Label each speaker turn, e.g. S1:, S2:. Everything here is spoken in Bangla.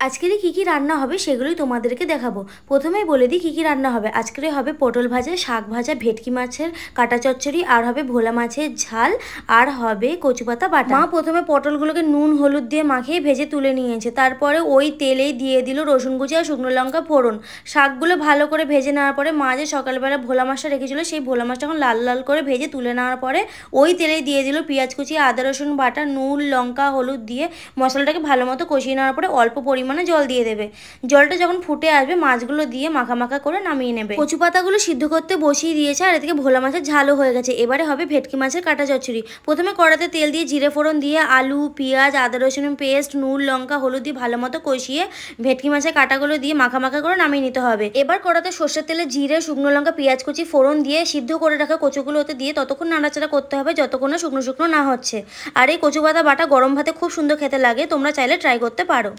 S1: আজকের কি কি রান্না হবে সেগুলোই তোমাদেরকে দেখাবো। প্রথমেই বলে দিই কি কি রান্না হবে। আজকের হবে পটল ভাজা, শাক ভাজা, ভেটকি মাছের কাটা চচ্চড়ি, আর হবে ভোলা মাছের ঝাল, আর হবে কচু পাতা বাটা। মা প্রথমে পটলগুলোকে নুন হলুদ দিয়ে মাখিয়ে ভেজে তুলে নিয়েছে, তারপরে ওই তেলেই দিয়ে দিল রসুন কুচি আর শুকনো লঙ্কা ফোড়ন। শাকগুলো ভালো করে ভেজে নেওয়ার পরে মা যে সকালবেলা ভোলা মাছটা রেখেছিল সেই ভোলা মাছটা এখন লাল লাল করে ভেজে তুলে নেওয়ার পরে ওই তেলেই দিয়ে দিল পেঁয়াজ কুচি, আদা রসুন বাটা, নুন লঙ্কা হলুদ দিয়ে মশলাটাকে ভালো মতো কষিয়ে নেওয়ার পরে অল্প পরিমাণে জল দিয়ে দেবে। জলটা যখন ফুটে আসবে মাছগুলো দিয়ে মাখা মাখা করে নামিয়ে নেবে। কচু পাতাগুলো সিদ্ধ করতে বসিয়ে দিয়েছে, আর এদিকে ভোলা মাছের ঝালও হয়ে গেছে। এবারে হবে ভেটকি মাছের কাটা চচ্চড়ি। প্রথমে কড়াতে তেল দিয়ে জিরে ফোড়ন দিয়ে আলু পেঁয়াজ আদা রসুন পেস্ট নুন লঙ্কা হলুদ দিয়ে ভালো মতো কষিয়ে ভেটকি মাছের কাটাগুলো দিয়ে মাখা মাখা করে নামিয়ে নিতে হবে। এবার কড়াতে সর্ষের তেলে জিরে শুকনো লঙ্কা পেঁয়াজ কুচি ফোড়ন দিয়ে সিদ্ধ করে রাখা কচুগুলো ওতে দিয়ে ততক্ষণ নাড়াচাড়া করতে হবে যতক্ষণ না শুকনো শুকনো না হচ্ছে। আর এই কচু পাতা বাটা গরম ভাতে খুব সুন্দর খেতে লাগে, তোমরা চাইলে ট্রাই করতে পারো।